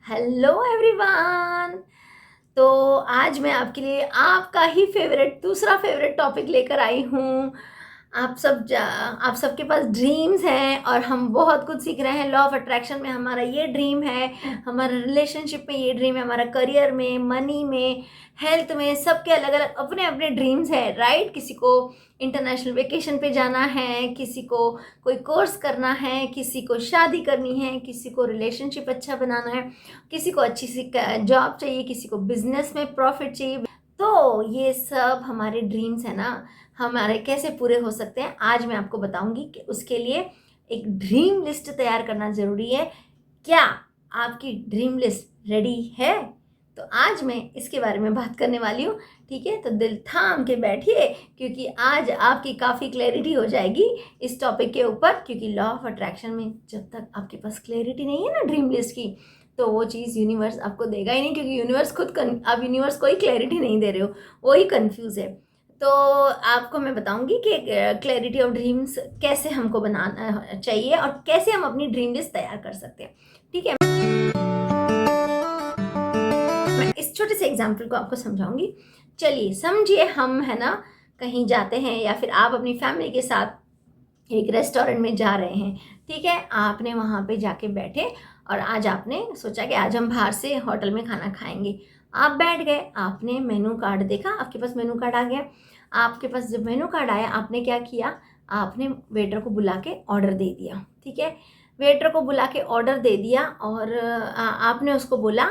Hello everyone. तो आज मैं आपके लिए आपका ही दूसरा फेवरेट टॉपिक लेकर आई हूँ। आप सबके पास ड्रीम्स हैं और हम बहुत कुछ सीख रहे हैं। लॉ ऑफ अट्रैक्शन में हमारा ये ड्रीम है, हमारा रिलेशनशिप में ये ड्रीम है, हमारा करियर में, मनी में, हेल्थ में, सबके अलग अलग अपने अपने ड्रीम्स हैं, राइट। किसी को इंटरनेशनल वेकेशन पे जाना है, किसी को कोई कोर्स करना है, किसी को शादी करनी है, किसी को रिलेशनशिप अच्छा बनाना है, किसी को अच्छी सी जॉब चाहिए, किसी को बिजनेस में प्रॉफिट चाहिए। तो ये सब हमारे ड्रीम्स है ना, हमारे कैसे पूरे हो सकते हैं आज मैं आपको बताऊंगी कि उसके लिए एक ड्रीम लिस्ट तैयार करना ज़रूरी है। क्या आपकी ड्रीम लिस्ट रेडी है? तो आज मैं इसके बारे में बात करने वाली हूँ, ठीक है। तो दिल थाम के बैठिए क्योंकि आज आपकी काफ़ी क्लैरिटी हो जाएगी इस टॉपिक के ऊपर। क्योंकि लॉ ऑफ अट्रैक्शन में जब तक आपके पास क्लैरिटी नहीं है ना ड्रीम लिस्ट की, तो वो चीज़ यूनिवर्स आपको देगा ही नहीं, क्योंकि यूनिवर्स आप यूनिवर्स को ही क्लैरिटी नहीं दे रहे हो, वो ही कन्फ्यूज़ है। तो आपको मैं बताऊंगी कि क्लैरिटी ऑफ ड्रीम्स कैसे हमको बनाना चाहिए और कैसे हम अपनी ड्रीम लिस्ट तैयार कर सकते हैं, ठीक है। मैं इस छोटे से एग्जाम्पल को आपको समझाऊंगी। चलिए समझिए, हम है ना कहीं जाते हैं या फिर आप अपनी फैमिली के साथ एक रेस्टोरेंट में जा रहे हैं, ठीक है। आपने वहाँ पे जाके बैठे और आज आपने सोचा कि आज हम बाहर से होटल में खाना खाएंगे। आप बैठ गए, आपने मेनू कार्ड देखा, आपके पास मेनू कार्ड आ गया। आपके पास जब मेनू कार्ड आया, आपने क्या किया, आपने वेटर को बुला के ऑर्डर दे दिया, ठीक है। वेटर को बुला के ऑर्डर दे दिया और आपने उसको बोला,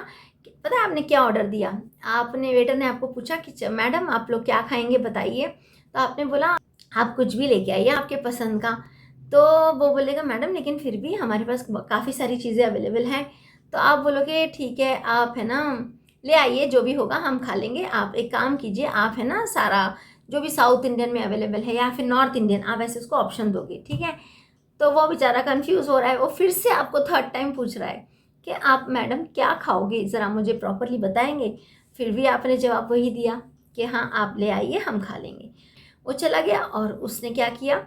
पता है आपने क्या ऑर्डर दिया? आपने वेटर ने आपको पूछा कि मैडम आप लोग क्या खाएंगे बताइए। तो आपने बोला आप कुछ भी लेके आइए आपके पसंद का। तो वो बोलेगा मैडम लेकिन फिर भी हमारे पास काफ़ी सारी चीज़ें अवेलेबल हैं। तो आप बोलोगे ठीक है, आप है ना ले आइए, जो भी होगा हम खा लेंगे। आप एक काम कीजिए, आप है ना सारा जो भी साउथ इंडियन में अवेलेबल है या फिर नॉर्थ इंडियन, आप ऐसे उसको ऑप्शन दोगे, ठीक है। तो वो बेचारा कंफ्यूज हो रहा है, वो फिर से आपको थर्ड टाइम पूछ रहा है कि आप मैडम क्या खाओगे, ज़रा मुझे प्रॉपरली बताएंगे। फिर भी आपने जवाब वही दिया कि हाँ आप ले आइए हम खा लेंगे। वो चला गया और उसने क्या किया,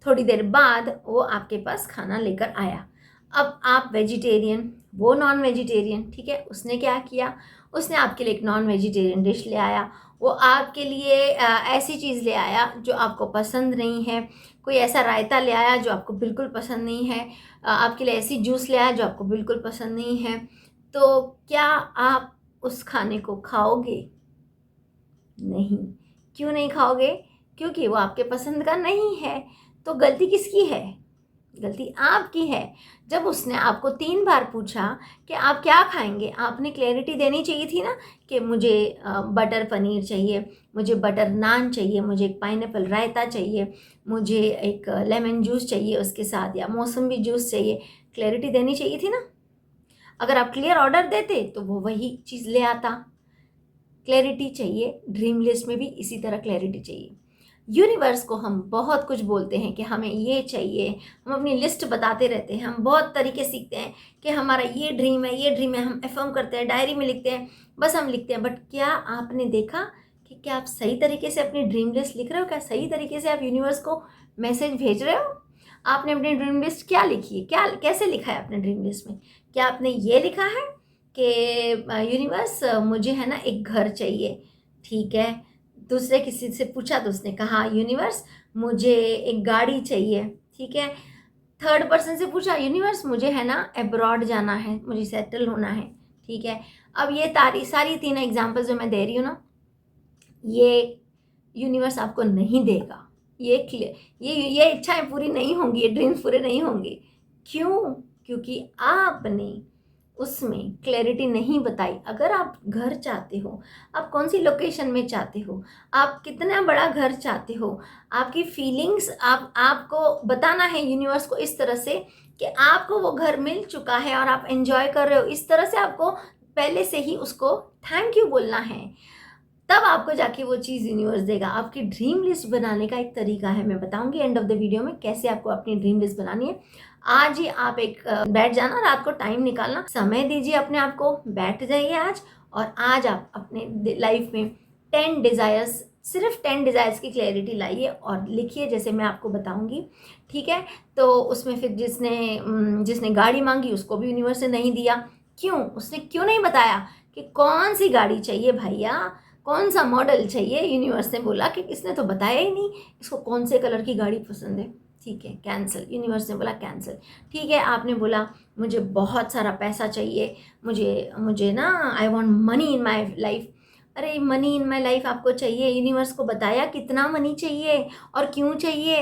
थोड़ी देर बाद वो आपके पास खाना लेकर आया। अब आप वेजिटेरियन, वो नॉन वेजिटेरियन, ठीक है। उसने क्या किया, उसने आपके लिए एक नॉन वेजिटेरियन डिश ले आया। वो आपके लिए ऐसी चीज़ ले आया जो आपको पसंद नहीं है। कोई ऐसा रायता ले आया जो आपको बिल्कुल पसंद नहीं है। आपके लिए ऐसी जूस ले आया जो आपको बिल्कुल पसंद नहीं है। तो क्या आप उस खाने को खाओगे? नहीं। क्यों नहीं खाओगे? क्योंकि वो आपके पसंद का नहीं है। तो गलती किसकी है? गलती आपकी है। जब उसने आपको 3 बार पूछा कि आप क्या खाएंगे, आपने क्लैरिटी देनी चाहिए थी ना कि मुझे बटर पनीर चाहिए, मुझे बटर नान चाहिए, मुझे एक पाइनएप्पल रायता चाहिए, मुझे एक लेमन जूस चाहिए उसके साथ, या मौसम्बी जूस चाहिए। क्लैरिटी देनी चाहिए थी ना। अगर आप क्लियर ऑर्डर देते तो वो वही चीज़ ले आता। क्लैरिटी चाहिए, ड्रीम लिस्ट में भी इसी तरह क्लैरिटी चाहिए। यूनिवर्स को हम बहुत कुछ बोलते हैं कि हमें ये चाहिए, हम अपनी लिस्ट बताते रहते हैं, हम बहुत तरीके सीखते हैं कि हमारा ये ड्रीम है, ये ड्रीम है, हम एफर्म करते हैं, डायरी में लिखते हैं, बस हम लिखते हैं। बट क्या आपने देखा कि क्या आप सही तरीके से अपनी ड्रीम लिस्ट लिख रहे हो? क्या सही तरीके से आप यूनिवर्स को मैसेज भेज रहे हो? आपने अपनी ड्रीम लिस्ट क्या लिखी है, क्या कैसे लिखा है अपने ड्रीम लिस्ट में? क्या आपने ये लिखा है कि यूनिवर्स मुझे है ना एक घर चाहिए, ठीक है। दूसरे किसी से पूछा तो उसने कहा यूनिवर्स मुझे एक गाड़ी चाहिए, ठीक है। थर्ड पर्सन से पूछा यूनिवर्स मुझे है ना अब्रॉड जाना है, मुझे सेटल होना है, ठीक है। अब ये सारी 3 एग्जाम्पल जो मैं दे रही हूँ ना, ये यूनिवर्स आपको नहीं देगा। ये इच्छाएं पूरी नहीं होंगी, ये ड्रीम्स पूरे नहीं होंगे। क्यों? क्योंकि आपने उसमें क्लैरिटी नहीं बताई। अगर आप घर चाहते हो, आप कौन सी लोकेशन में चाहते हो, आप कितना बड़ा घर चाहते हो, आपकी फीलिंग्स आपको बताना है यूनिवर्स को इस तरह से कि आपको वो घर मिल चुका है और आप एंजॉय कर रहे हो। इस तरह से आपको पहले से ही उसको थैंक यू बोलना है, तब आपको जाके वो चीज़ यूनिवर्स देगा। आपकी ड्रीम लिस्ट बनाने का एक तरीका है, मैं बताऊंगी एंड ऑफ द वीडियो में कैसे आपको अपनी ड्रीम लिस्ट बनानी है। आज ही आप एक बैठ जाना, रात को टाइम निकालना, समय दीजिए अपने आप को, बैठ जाइए आज। और आज आप अपने लाइफ में 10 डिज़ायर्स, सिर्फ 10 डिज़ायर्स की क्लैरिटी लाइए और लिखिए जैसे मैं आपको बताऊंगी, ठीक है। तो उसमें फिर जिसने गाड़ी मांगी उसको भी यूनिवर्स ने नहीं दिया, क्यों? उसने क्यों नहीं बताया कि कौन सी गाड़ी चाहिए भैया, कौन सा मॉडल चाहिए? यूनिवर्स ने बोला कि इसने तो बताया ही नहीं इसको कौन से कलर की गाड़ी पसंद है। ठीक है, कैंसिल। यूनिवर्स ने बोला कैंसिल। ठीक है, आपने बोला मुझे बहुत सारा पैसा चाहिए, मुझे मुझे ना I want money in my life. अरे मनी इन माय लाइफ आपको चाहिए, यूनिवर्स को बताया कितना मनी चाहिए और क्यों चाहिए?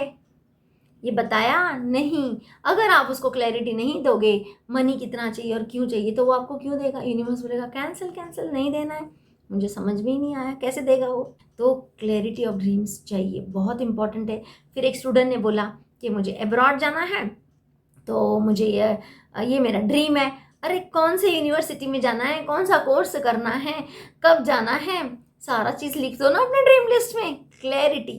ये बताया नहीं। अगर आप उसको क्लैरिटी नहीं दोगे मनी कितना चाहिए और क्यों चाहिए, तो वो आपको क्यों देगा? यूनिवर्स बोलेगा कैंसिल कैंसिल, नहीं देना है, मुझे समझ में ही नहीं आया, कैसे देगा वो? तो क्लैरिटी ऑफ ड्रीम्स चाहिए, बहुत इंपॉर्टेंट है। फिर एक स्टूडेंट ने बोला कि मुझे अब्रॉड जाना है, तो मुझे ये मेरा ड्रीम है। अरे कौन से यूनिवर्सिटी में जाना है, कौन सा कोर्स करना है, कब जाना है, सारा चीज़ लिख दो ना अपने ड्रीम लिस्ट में। Clarity,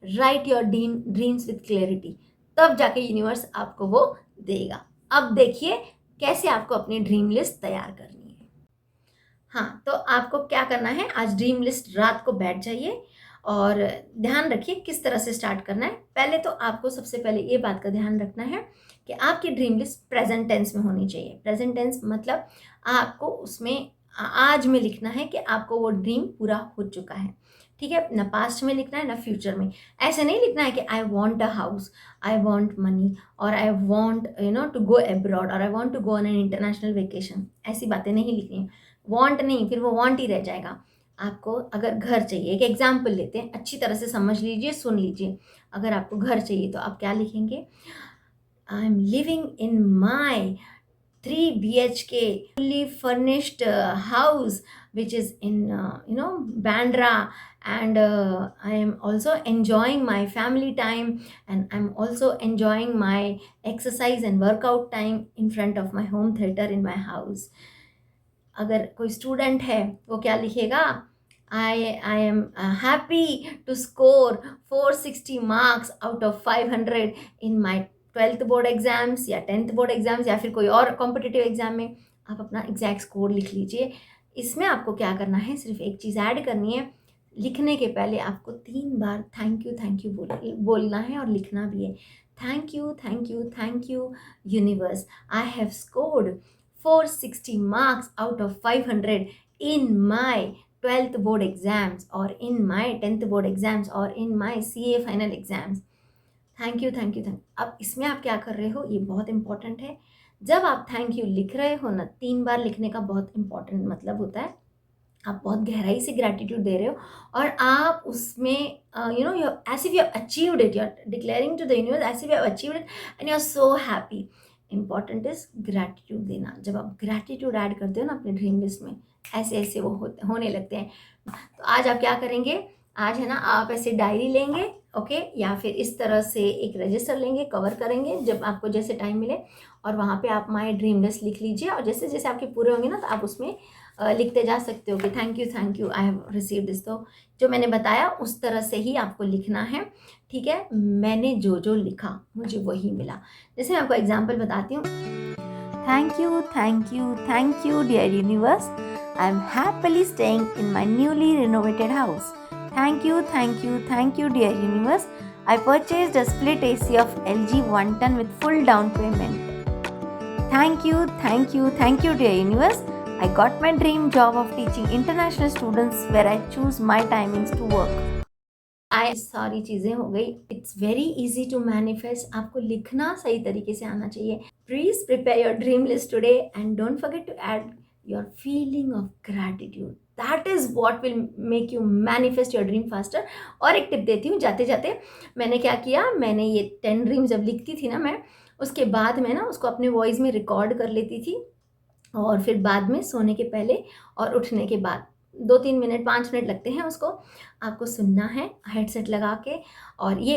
right your dreams with clarity, तब जाके यूनिवर्स आपको वो देगा। अब देखिए कैसे आपको अपनी ड्रीम लिस्ट तैयार करनी है। हाँ, तो आपको क्या करना है, आज ड्रीम लिस्ट रात को बैठ जाइए और ध्यान रखिए किस तरह से स्टार्ट करना है। पहले तो आपको सबसे पहले ये बात का ध्यान रखना है कि आपकी ड्रीम लिस्ट प्रेजेंट टेंस में होनी चाहिए। प्रेजेंट टेंस मतलब आपको उसमें आज में लिखना है कि आपको वो ड्रीम पूरा हो चुका है। ठीक है, ना पास्ट में लिखना है ना फ्यूचर में। ऐसे नहीं लिखना है कि I want a house, I want money, और I want to go abroad, और I want to go on an international vacation. ऐसी बातें नहीं लिखनी है। वॉन्ट नहीं, फिर वो वॉन्ट ही रह जाएगा। आपको अगर घर चाहिए, एक एग्जाम्पल लेते हैं, अच्छी तरह से समझ लीजिए, सुन लीजिए। अगर आपको घर चाहिए तो आप क्या लिखेंगे? I am living in my 3 BHK fully furnished house which is in Bandra, and I am also enjoying my family time, and I'm also enjoying my exercise and workout time in front of my home theater in my house. अगर कोई student है वो क्या लिखेगा? I am happy to score 460 marks out of 500 in my 12th board exams या 10th board exams या फिर कोई और कॉम्पिटिटिव एग्जाम में। आप अपना एग्जैक्ट स्कोर लिख लीजिए। इसमें आपको क्या करना है, सिर्फ एक चीज़ ऐड करनी है। लिखने के पहले आपको 3 बार थैंक यू बोलना है और लिखना भी है। Thank you universe, I have scored 460 marks out of 500 in my 12th board exams, or in my 10th board exams, or in my CA final exams. Thank you. अब इसमें आप क्या कर रहे हो, ये बहुत इंपॉर्टेंट है। जब आप थैंक यू लिख रहे हो ना, 3 बार लिखने का बहुत इंपॉर्टेंट मतलब होता है आप बहुत गहराई से ग्रैटिट्यूड दे रहे हो, और आप उसमें as if you have achieved it, you are declaring to the universe as if you have achieved it and you are so happy. Important is gratitude देना। जब आप ग्रैटिट्यूड ऐड करते हो ना अपने ड्रीम लिस्ट में, ऐसे ऐसे वो होने लगते हैं। तो आज आप क्या करेंगे, आज है ना, आप ऐसे डायरी लेंगे, ओके, या फिर इस तरह से एक रजिस्टर लेंगे, कवर करेंगे जब आपको जैसे टाइम मिले, और वहाँ पे आप माई ड्रीम लिस्ट लिख लीजिए, और जैसे जैसे आपके पूरे होंगे ना तो आप उसमें लिखते जा सकते हो कि thank you I have received this. तो जो मैंने बताया उस तरह से ही आपको लिखना है। ठीक है, मैंने जो जो लिखा मुझे वही मिला। जैसे मैं आपको एग्जाम्पल बताती हूँ। Thank you dear universe, I am happily staying in my newly renovated house. Thank you dear universe, I purchased a split AC of LG 1 ton with full down payment. Thank you dear universe. I got my dream job of teaching international students where I choose my timings to work. सारी चीज़ें हो गई। It's very easy to manifest. आपको लिखना सही तरीके से आना चाहिए। Please prepare your dream list today and don't forget to add your feeling of gratitude. That is what will make you manifest your dream faster. और एक टिप देती हूँ जाते जाते, मैंने क्या किया, मैंने ये 10 ड्रीम जब लिखती थी ना मैं, उसके बाद मैं ना उसको अपने वॉइस में रिकॉर्ड कर लेती थी, और फिर बाद में सोने के पहले और उठने के बाद 2-3 मिनट 5 मिनट लगते हैं उसको, आपको सुनना है हेडसेट लगा के। और ये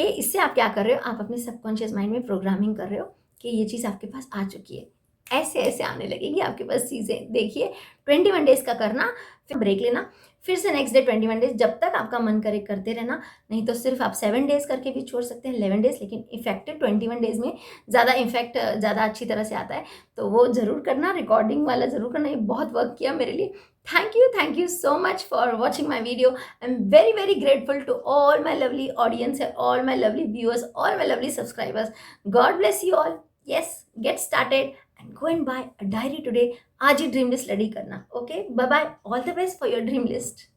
इससे आप क्या कर रहे हो, आप अपने सबकॉन्शियस माइंड में प्रोग्रामिंग कर रहे हो कि ये चीज़ आपके पास आ चुकी है। ऐसे ऐसे आने लगेगी आपके पास चीज़ें। देखिए 21 डेज़ का करना, फिर ब्रेक लेना, फिर से नेक्स्ट डे 21 डेज़, जब तक आपका मन करे करते रहना। नहीं तो सिर्फ आप 7 डेज़ करके भी छोड़ सकते हैं, 11 डेज़, लेकिन इफेक्टिव 21 डेज़ में ज़्यादा इफेक्ट ज़्यादा अच्छी तरह से आता है। तो वो ज़रूर करना, रिकॉर्डिंग वाला ज़रूर करना। ये बहुत वर्क किया मेरे लिए। Thank you so much for watching my video. I'm very very grateful to all my lovely audience and all my lovely viewers, all my lovely subscribers. God bless you all. Yes, get started and go and buy a diary today. आज ही dream list ready करना। Okay, bye bye, all the best for your dream list.